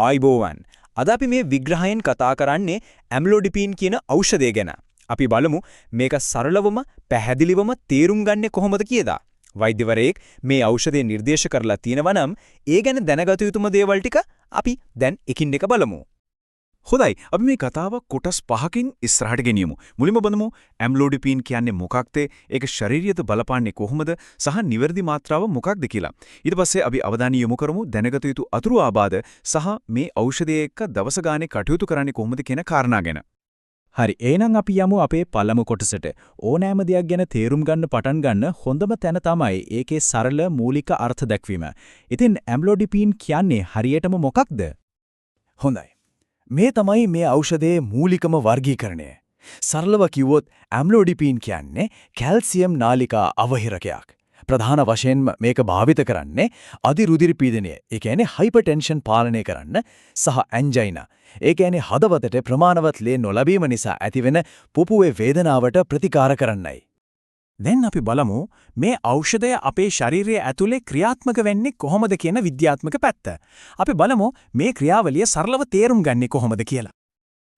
ආයිබෝවන්. අද අපි මේ විග්‍රහයෙන් කතා කරන්නේ ඇම්ලෝඩිපීන් කියන ඖෂධය ගැන. අපි බලමු මේක සරලවම පැහැදිලිවම තේරුම් ගන්නේ කොහොමද කියලා. වෛද්‍යවරයෙක් මේ ඖෂධය නිර්දේශ කරලා තියෙනවා නම් ඒ ගැන දැනගත යුතුම දේවල් ටික අපි දැන් එකින් එක බලමු. හොඳයි අපි මේ කතාව කොටස් 5කින් ඉස්සරහට ගෙනියමු. මුලින්ම බලමු ඇම්ලෝඩිපීන් කියන්නේ මොකක්ද? ඒක ශරීරයට බලපාන්නේ කොහොමද? සහ නිවැරදි මාත්‍රාව මොකක්ද කියලා. ඊට පස්සේ අපි අවධානය යොමු කරමු දැනගත යුතු අතුරු ආබාධ සහ මේ ඖෂධය එක්ක දවස ගානේ කටයුතු කරන්නේ කොහොමද කියන කාරණා ගැන. හරි එහෙනම් අපි යමු අපේ පළමු කොටසට. ඕනෑම දෙයක් ගැන තේරුම් ගන්න පටන් ගන්න හොඳම තැන තමයි ඒකේ සරල මූලික අර්ථ දැක්වීම. ඉතින් ඇම්ලෝඩිපීන් කියන්නේ හරියටම මොකක්ද? හොඳයි. මේ තමයි මේ ඖෂධයේ මූලිකම වර්ගීකරණය. සරලව කිව්වොත් ඇම්ලෝඩිපීන් කියන්නේ කැල්සියම් නාලිකා අවහිරකයක්. ප්‍රධාන වශයෙන්ම මේක භාවිත කරන්නේ අධිරුධිර පීඩනය, ඒ කියන්නේ හයිපර්ටෙන්ෂන් පාලනය කරන්න සහ ඇන්ජයිනා, ඒ කියන්නේ හදවතට ප්‍රමාණවත් ලේ නොලැබීම නිසා ඇතිවෙන පුපුවේ වේදනාවට ප්‍රතිකාර කරන්නයි. දැන් අපි බලමු මේ ඖෂධය අපේ ශරීරයේ ඇතුලේ ක්‍රියාත්මක වෙන්නේ කොහොමද කියන විද්‍යාත්මක පැත්ත. අපි බලමු මේ ක්‍රියාවලිය සරලව තේරුම් ගන්නේ කොහොමද කියලා.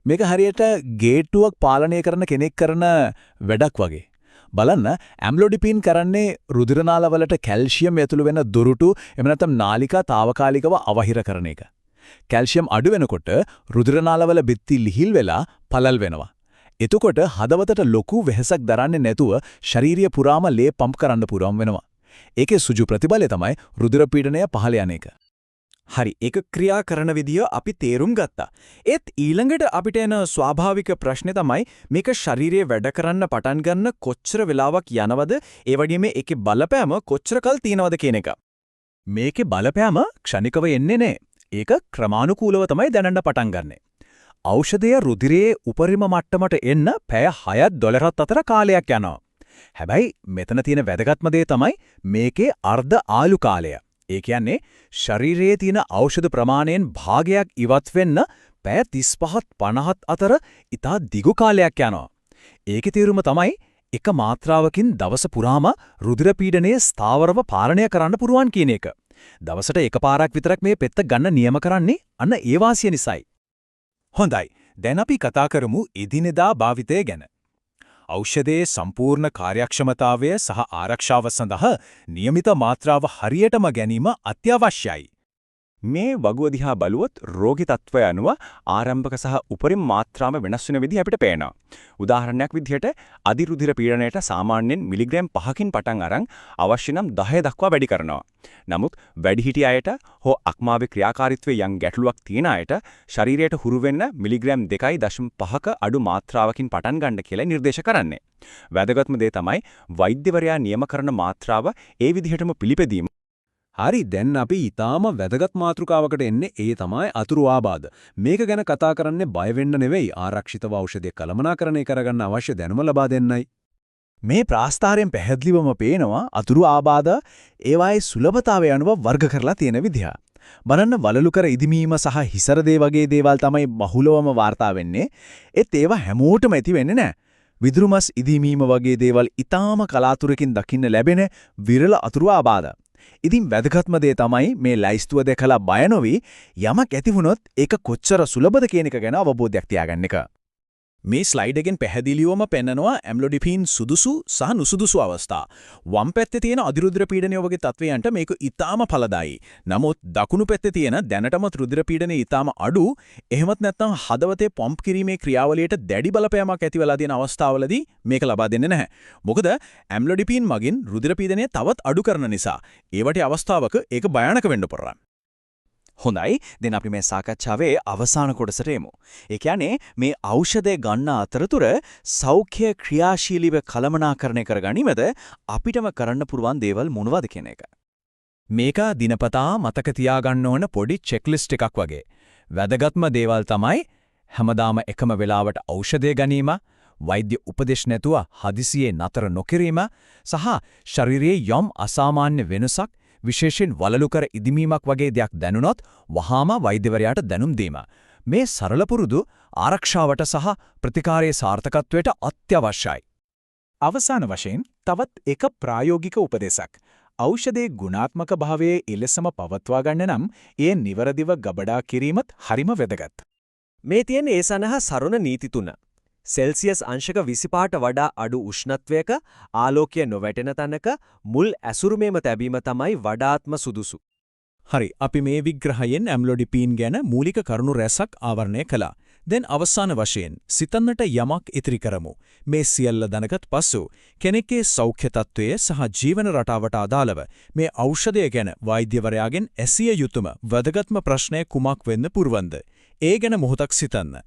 මේක හරියට ගේට්ටුවක් පාලනය කරන කෙනෙක් කරන වැඩක් වගේ. බලන්න ඇම්ලෝඩිපීන් කරන්නේ රුධිර නාලවලට කැල්සියම් ඇතුළු වෙන දොරටු එහෙම නැත්නම් නාලිකා తాවකාලිකව අවහිර කරන එක. කැල්සියම් අඩු වෙනකොට රුධිර නාලවල බිත්ති ලිහිල් වෙලා පළල් වෙනවා. එතකොට හදවතට ලොකු වෙහෙසක් දරන්නේ නැතුව ශාරීරිය පුරාම ලේ පම්ප් කරන්න පුරවම් වෙනවා. ඒකේ සුජු ප්‍රතිඵලය තමයි රුධිර පීඩනය පහළ යන එක. හරි ඒක ක්‍රියා කරන විදිය අපි තේරුම් ගත්තා. ඒත් ඊළඟට අපිට එන ස්වාභාවික ප්‍රශ්නේ තමයි මේක ශරීරයේ වැඩ කරන්න පටන් ගන්න කොච්චර වෙලාවක් යනවද? ඒ වගේම ඒකේ බලපෑම කොච්චර කල් තියෙනවද කියන එක. මේකේ බලපෑම ක්ෂණිකව එන්නේ නැහැ. ඒක ක්‍රමානුකූලව තමයි දැනන්න පටන් ගන්නෙ. ඖෂධය රුධිරයේ උපරිම මට්ටමට එන්න පැය 6-12 අතර කාලයක් යනවා. හැබැයි මෙතන තියෙන වැදගත්ම දේ තමයි මේකේ අර්ධ ආලු කාලය. ඒ කියන්නේ ශරීරයේ තියෙන ඖෂධ ප්‍රමාණයෙන් භාගයක් ඉවත් වෙන්න පැය 35-50 අතර ඉතා දිගු කාලයක් යනවා. ඒකේ තේරුම තමයි එක මාත්‍රාවකින් දවස පුරාම රුධිර පීඩනය ස්ථාවරව පාලනය කරන්න පුරුවන් කියන එක. දවසට එකපාරක් විතරක් මේ පෙත්ත ගන්න නියම කරන්නේ අන්න ඒ වාසිය නිසායි. හොඳයි. දැන් අපි කතා කරමු එදිනෙදා භාවිතය ගැන. ඖෂධයේ සම්පූර්ණ කාර්යක්ෂමතාවය සහ ආරක්ෂාව සඳහා નિયમિત මාත්‍රාව හරියටම ගැනීම අත්‍යවශ්‍යයි. මේ වගුව දිහා බලුවොත් රෝගී තත්ත්වය අනුව ආරම්භක සහ උපරිම මාත්‍රාව වෙනස් වෙන විදිහ අපිට පේනවා. උදාහරණයක් විදිහට අධිරුධිර පීඩනයට සාමාන්‍යයෙන් මිලිග්‍රෑම් 5කින් පටන් අරන් අවශ්‍ය නම් 10 දක්වා වැඩි කරනවා. නමුත් වැඩිහිටි අයට හෝ අක්මාවේ ක්‍රියාකාරීත්වයේ යම් ගැටලුවක් තියෙන අයට ශරීරයට හුරු වෙන්න මිලිග්‍රෑම් 2.5ක අඩු මාත්‍රාවකින් පටන් ගන්න කියලා නිර්දේශ කරන්නේ. වැදගත්ම දේ තමයි වෛද්‍යවරයා නියම කරන මාත්‍රාව ඒ විදිහටම පිළිපැදීම. හරි දැන් අපි ඊටාම වැදගත් මාතෘකාවකට එන්නේ ඒ තමයි අතුරු ආබාධ. මේක ගැන කතා කරන්නේ බය වෙන්න නෙවෙයි ආරක්ෂිතව ඖෂධය කළමනාකරණය කරගන්න අවශ්‍ය දැනුම ලබා දෙන්නයි. මේ ප්‍රාස්තාරයෙන් පැහැදිලිවම පේනවා අතුරු ආබාධ ඒවායේ සුලභතාවය අනුව වර්ග කරලා තියෙන විදිහ. බලන්න වලලු කර ඉදිමීම සහ හිසරදේ වගේ දේවල් තමයි බහුලවම වාර්තා වෙන්නේ. ඒත් ඒවා හැමෝටම ඇති වෙන්නේ නැහැ. විදුරුමස් ඉදිමීම වගේ දේවල් ඊටාම කලාතුරකින් දකින්න ලැබෙන විරල අතුරු ආබාධ. ඉතින් වැදගත්ම දේ තමයි මේ ලයිස්තුව දැකලා බය නොවි යමක් ඇති වුණොත් ඒක කොච්චර සුලභද කියන එක ගැන අවබෝධයක් තියාගන්න එක. මේ ස්ලයිඩ් එකෙන් පැහැදිලිවම පෙන්නනවා ඇම්ලෝඩිපීන් සුදුසු සහ නුසුදුසු අවස්ථා. වම් පැත්තේ තියෙන අධිරුධිර පීඩනය වගේ තත්වයන්ට මේක ඊටාම ඵලදායී. නමුත් දකුණු පැත්තේ තියෙන දැනටමත් රුධිර පීඩනය ඊටාම අඩු. එහෙමත් නැත්නම් හදවතේ පම්ප් කිරීමේ ක්‍රියාවලියට දැඩි බලපෑමක් ඇති වෙලා තියෙන අවස්ථාවලදී මේක ලබා දෙන්නේ නැහැ. මොකද ඇම්ලෝඩිපීන් මගින් රුධිර පීඩනය තවත් අඩු කරන නිසා. ඒ වටේ අවස්ථාවක ඒක භයානක වෙන්න පුළුවන්. හොඳයි දැන් අපි මේ සාකච්ඡාවේ අවසාන කොටසට එමු. ඒ කියන්නේ මේ ඖෂධය ගන්න අතරතුර සෞඛ්‍ය ක්‍රියාශීලීව කළමනාකරණය කරගැනීමද අපිටම කරන්න පුළුවන් දේවල් මොනවද කියන එක. මේක දිනපතා මතක තියාගන්න ඕන පොඩි චෙක්ලිස්ට් එකක් වගේ. වැදගත්ම දේවල් තමයි හැමදාම එකම වෙලාවට ඖෂධය ගැනීම, වෛද්‍ය උපදෙස් නැතුව හදිසියේ නතර නොකිරීම සහ ශරීරයේ යම් අසාමාන්‍ය වෙනසක් විශේෂයෙන් වලලු කර ඉදිමීමක් වගේ දෙයක් දැනුනොත් වහාම වෛද්‍යවරයාට දැනුම් දීම. මේ සරල පුරුදු ආරක්ෂාවට සහ ප්‍රතිකාරයේ සාර්ථකත්වයට අත්‍යවශ්‍යයි. අවසාන වශයෙන් තවත් එක ප්‍රායෝගික උපදේශක්. ඖෂධයේ ගුණාත්මක භාවයේ ඉලසම පවත්වා ගන්න නම් ඒ නිවරදිව ගබඩා කිරීමත් හරිම වැදගත්. මේ තියෙන ඒ සඳහා සරණ නීති 3. සෙල්සියස් අංශක 25ට වඩා අඩු උෂ්ණත්වයක ආලෝකය නොවැටෙන තැනක මුල් ඇසුරුමේම තැබීම තමයි වඩාත්ම සුදුසු. හරි අපි මේ විග්‍රහයෙන් ඇම්ලොඩිපීන් ගැන මූලික කරුණු රැසක් ආවරණය කළා. දැන් අවසාන වශයෙන් සිතන්නට යමක් ඉතිරි කරමු. මේ සියල්ල දැනගත් පසු කෙනෙක්ගේ සෞඛ්‍ය තත්ත්වය සහ ජීවන රටාවට අදාළව මේ ඖෂධය ගැන වෛද්‍යවරයාගෙන් ඇසිය යුතුම වැදගත්ම ප්‍රශ්නය කුමක් වෙන්න පුරවන්ද? ඒ ගැන මොහොතක් සිතන්න.